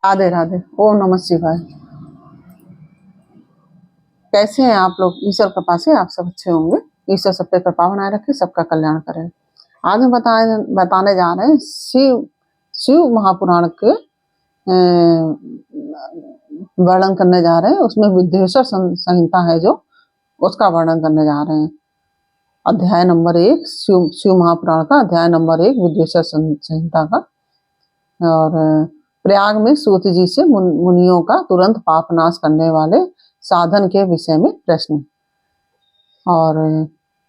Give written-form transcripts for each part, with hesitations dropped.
राधे राधे। ओम नमः शिवाय। कैसे हैं आप लोग? ईश्वर कृपा से आप सब अच्छे होंगे। ईश्वर सब पे कृपा बनाए रखे, सबका कल्याण करे। आज हम बताने जा रहे हैं शिव शिव महापुराण के वर्णन करने जा रहे हैं। उसमें विद्वेश्वर संहिता है जो, उसका वर्णन करने जा रहे हैं। अध्याय नंबर 1 शिव महापुराण का अध्याय नंबर 1 विद्वेश्वर संहिता का। और प्रयाग में सूत जी से मुनियों का तुरंत पाप नाश करने वाले साधन के विषय में प्रश्न। और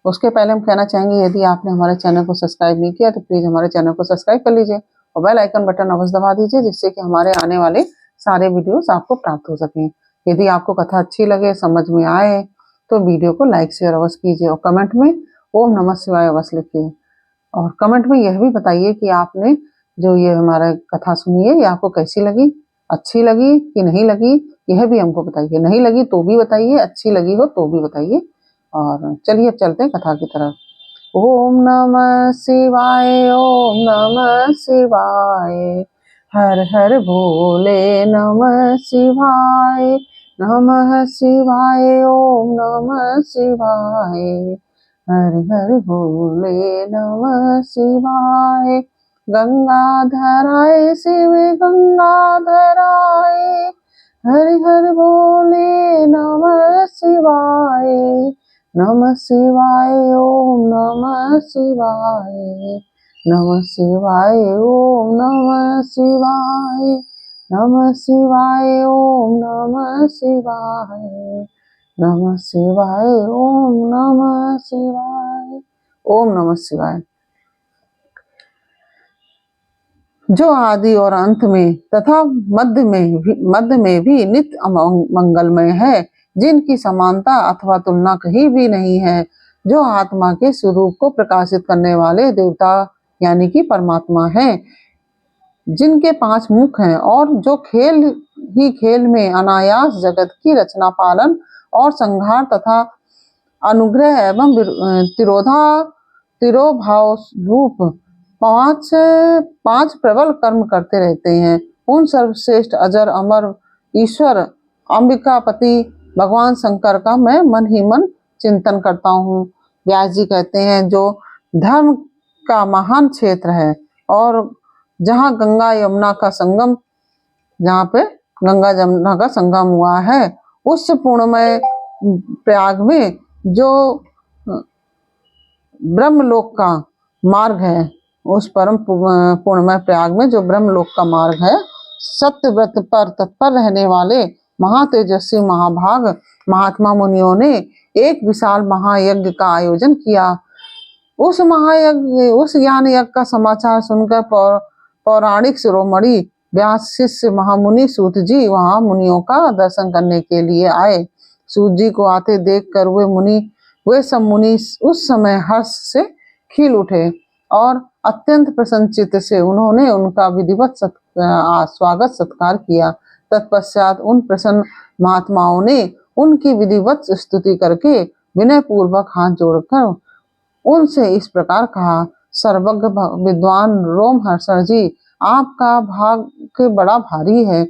उसके पहले हम कहना चाहेंगे, यदि आपने हमारे चैनल को सब्सक्राइब नहीं किया तो प्लीज हमारे चैनल को सब्सक्राइब कर लीजिए और बेल आइकन बटन अवश्य दबा दीजिए, जिससे कि हमारे आने वाले सारे वीडियोस आपको प्राप्त हो सकें। यदि आपको कथा अच्छी लगे, समझ में आए, तो वीडियो को लाइक शेयर अवश्य कीजिए और कमेंट में ओम नमः शिवाय अवश्य लिखिए। और कमेंट में यह भी बताइए कि आपने जो ये हमारा कथा सुनी है, ये आपको कैसी लगी, अच्छी लगी कि नहीं लगी, यह भी हमको बताइए। नहीं लगी तो भी बताइए, अच्छी लगी हो तो भी बताइए। और चलिए अब चलते हैं कथा की तरफ। ओम नमः शिवाय, ओम नमः शिवाय, हर हर भोले नमः शिवाय, नमः शिवाय, ओम नमः शिवाय, हर हर भोले नमः शिवाय। गंगाधराय शिव गंगाधराय, हर हर भोले नमः शिवाय, नमः शिवाय, ओम नमः शिवाय, नमः शिवाय, ओम नमः शिवाय, नमः शिवाय, ओम नमः शिवाय, नमः शिवाय, ओम नमः शिवाय, ओम नमः शिवाय। जो आदि और अंत में तथा मध्य में भी नित्य मंगलमय है, जिनकी समानता अथवा तुलना कहीं भी नहीं है, जो आत्मा के स्वरूप को प्रकाशित करने वाले देवता यानी कि परमात्मा है, जिनके 5 मुख हैं और जो खेल ही खेल में अनायास जगत की रचना पालन और संहार तथा अनुग्रह एवं तिरोभाव रूप पांच प्रबल कर्म करते रहते हैं, उन सर्वश्रेष्ठ अजर अमर ईश्वर अंबिकापति भगवान शंकर का मैं मन ही मन चिंतन करता हूँ। व्यास जी कहते हैं, जो धर्म का महान क्षेत्र है और जहाँ गंगा यमुना का संगम, जहाँ पे गंगा यमुना का संगम हुआ है, उस पूर्णमय प्रयाग में जो ब्रह्मलोक का मार्ग है, उस परम पूर्णमय प्रयाग में जो ब्रह्मलोक का मार्ग है, सत्य व्रत पर तत्पर रहने वाले महातेजस्वी महाभाग महात्मा मुनियों ने एक विशाल महायज्ञ का आयोजन किया। उस ज्ञान यज्ञ का समाचार सुनकर पौराणिक शिरोमणि व्यास शिष्य महामुनि सूत जी वहां मुनियों का दर्शन करने के लिए आए। सूत जी को आते देखकर वे सब मुनि उस समय हर्ष से खिल उठे और अत्यंत प्रसन्नचित्त से उन्होंने उनका विधिवत स्वागत सत्कार किया। तत्पश्चात उन प्रसन्न महात्माओं ने उनकी विधिवत स्तुति करके विनय पूर्वक हाथ जोड़कर उनसे इस प्रकार कहा, सर्वज्ञ विद्वान रोमहर्षण जी, आपका भाग्य बड़ा भारी है।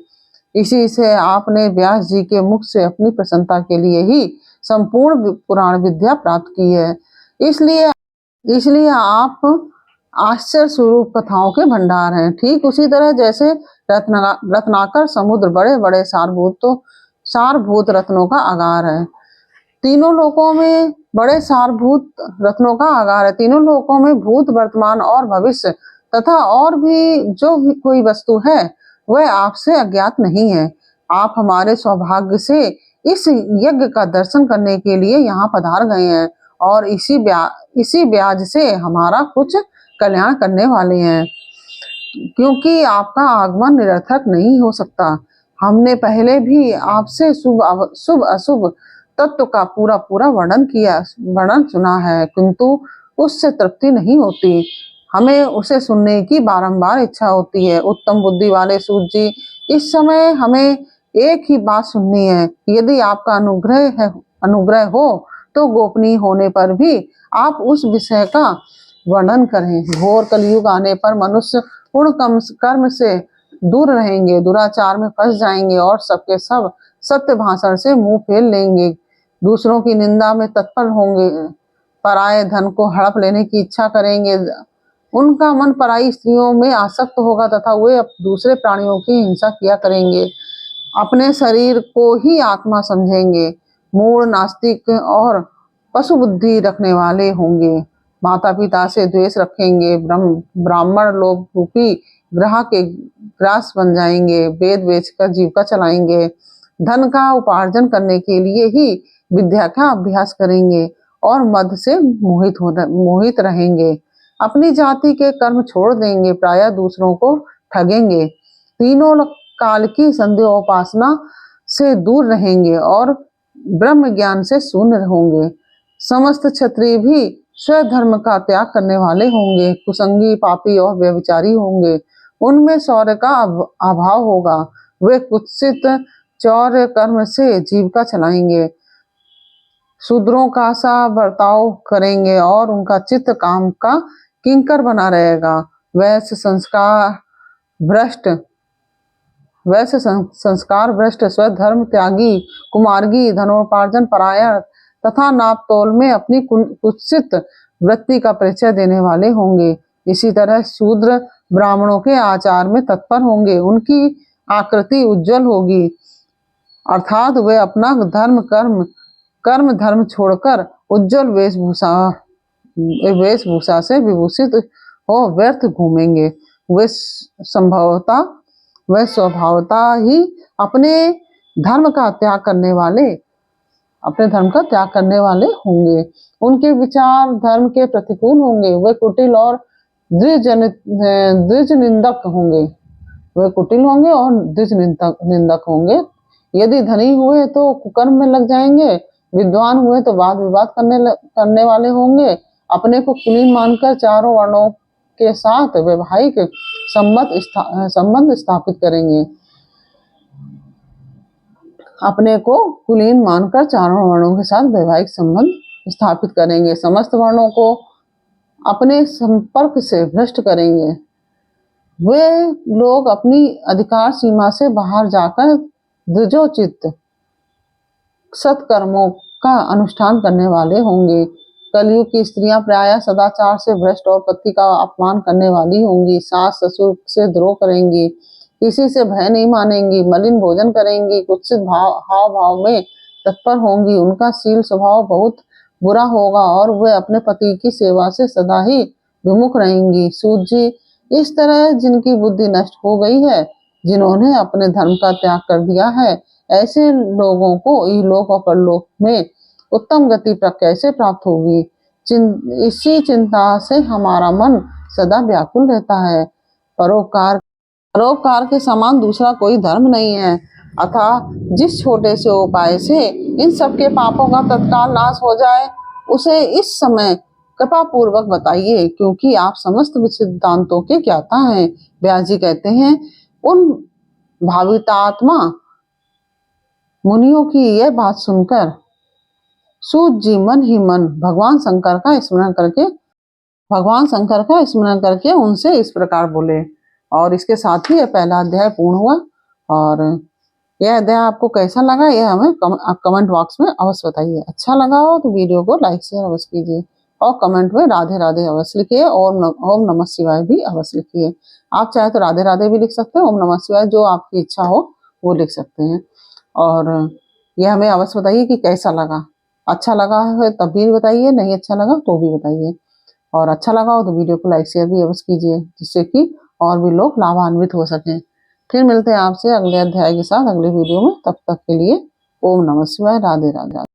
इसी से आपने व्यास जी के मुख से अपनी प्रसन्नता के लिए ही संपूर्ण पुराण विद्या प्राप्त की है। इसलिए आप आश्चर्य स्वरूप कथाओं के भंडार हैं। ठीक उसी तरह जैसे रत्नाकर समुद्र बड़े बड़े सारभूत रत्नों का आगार है। तीनों लोकों में बड़े सारभूत रत्नों का आगार है। तीनों लोकों में भूत, वर्तमान और भविष्य तथा और भी जो भी कोई वस्तु है, वह आपसे अज्ञात नहीं है। आप हमारे सौभाग्य से इस यज्ञ का दर्शन करने के लिए यहाँ पधार गए हैं और इसी ब्याज से हमारा कुछ कल्याण करने वाले हैं, क्योंकि आपका आगमन निरर्थक नहीं हो सकता। हमने पहले भी आपसे शुभ अशुभ तत्व का पूरा वर्णन सुना है, किंतु उससे तृप्ति नहीं होती। हमें उसे सुनने की बारंबार इच्छा होती है। उत्तम बुद्धि वाले सूत जी, इस समय हमें एक ही बात सुननी है। यदि आपका अनुग्रह हो तो गोपनीय होने पर भी आप उस विषय का वर्णन करें। घोर कलयुग आने पर मनुष्य पूर्ण कर्म से दूर रहेंगे, दुराचार में फंस जाएंगे और सबके सब सत्य भाषण से मुंह फेर लेंगे, दूसरों की निंदा में तत्पर होंगे, पराये धन को हड़प लेने की इच्छा करेंगे, उनका मन पराई स्त्रियों में आसक्त होगा तथा वे दूसरे प्राणियों की हिंसा किया करेंगे, अपने शरीर को ही आत्मा समझेंगे, मूढ़ नास्तिक और पशु बुद्धि रखने वाले होंगे, माता पिता से द्वेष रखेंगे, ब्राह्मण लोग रूपी ग्रह के ग्रास बन जाएंगे, वेद बेचकर जीविका चलाएंगे, धन का उपार्जन करने के लिए ही विद्या का अभ्यास करेंगे और मद से मोहित रहेंगे, अपनी जाति के कर्म छोड़ देंगे, प्रायः दूसरों को ठगेंगे, तीनों काल की संध्योपासना से दूर रहेंगे और ब्रह्म ज्ञान से शून्य होंगे, समस्त क्षत्रिय भी स्वधर्म का त्याग करने वाले होंगे, कुसंगी पापी और व्यभिचारी होंगे, उनमें शौर्य का अभाव होगा, वे कुत्सित चौर्य कर्म से जीविका चलाएंगे, शूद्रों का सा बर्ताव करेंगे और उनका चित्त काम का किंकर बना रहेगा, वैश्य संस्कार भ्रष्ट स्वधर्म त्यागी कुमार्गी धनोपार्जन परायण तथा नाप तोल में अपनी कुत्सित वृत्ति का परिचय देने वाले होंगे, इसी तरह शूद्र ब्राह्मणों के आचार में तत्पर होंगे, उनकी आकृति उज्जवल होगी, अर्थात वे अपना कर्म धर्म छोड़कर उज्जवल वेशभूषा से विभूषित हो व्यर्थ घूमेंगे, वे स्वभावता ही अपने धर्म का त्याग करने होंगे, उनके विचार धर्म के प्रतिकूल होंगे, वे कुटिल और द्विज निंदक होंगे, यदि धनी हुए तो कुकर्म में लग जाएंगे, विद्वान हुए तो वाद विवाद करने वाले होंगे, अपने को कुलीन मानकर चारों वर्णों के साथ वैवाहिक संबंध स्थापित करेंगे, अपने को कुलीन मानकर चारों वर्णों के साथ वैवाहिक संबंध स्थापित करेंगे, समस्त वर्णों को अपने संपर्क से भ्रष्ट करेंगे, वे लोग अपनी अधिकार सीमा से बाहर जाकर द्विजोचित सत्कर्मों का अनुष्ठान करने वाले होंगे, कलयुग की स्त्रियां प्रायः सदाचार से भ्रष्ट और पति का अपमान करने वाली होंगी, सास ससुर से द्रोह करेंगी, किसी से भय नहीं मानेंगी, मलिन भोजन करेंगी, कुत्सित हाव भाव में तत्पर होंगी, उनका शील स्वभाव बहुत बुरा होगा और वे अपने पति की सेवा से सदा ही विमुख रहेंगी, सूत जी इस तरह जिनकी बुद्धि नष्ट हो गई है, जिन्होंने अपने धर्म का त्याग कर दिया है, ऐसे लोगों को इहलोक और परलोक में उत्तम गति कैसे प्राप्त होगी, इसी चिंता से हमारा मन सदा व्याकुल रहता है, परोपकार के समान दूसरा कोई धर्म नहीं है, अतः जिस छोटे से उपाय से इन सबके पापों का तत्काल नाश हो जाए उसे इस समय कृपा पूर्वक बताइए, क्योंकि आप समस्त सिद्धांतों के ज्ञाता हैं। व्यास जी कहते हैं, उन भावितात्मा मुनियों की यह बात सुनकर सूत जी मन ही मन भगवान शंकर का स्मरण करके उनसे इस प्रकार बोले, और इसके साथ ही यह पहला अध्याय पूर्ण हुआ। और यह अध्याय आपको कैसा लगा यह हमें आप कमेंट बॉक्स में अवश्य बताइए। अच्छा लगा हो तो वीडियो को लाइक शेयर अवश्य कीजिए और कमेंट में राधे राधे अवश्य लिखिए और ओम नमः शिवाय भी अवश्य लिखिए। आप चाहे तो राधे राधे भी लिख सकते हैं, ओम नमः शिवाय जो आपकी इच्छा हो वो लिख सकते हैं। और यह हमें अवश्य बताइए कि कैसा लगा, अच्छा लगा है तब भी बताइए, नहीं अच्छा लगा तो भी बताइए, और अच्छा लगा हो तो वीडियो को लाइक शेयर भी अवश्य कीजिए, जिससे कि और भी लोग लाभान्वित हो सकें। फिर मिलते हैं आपसे अगले अध्याय के साथ अगले वीडियो में, तब तक के लिए ओम नमः शिवाय, राधे राधे।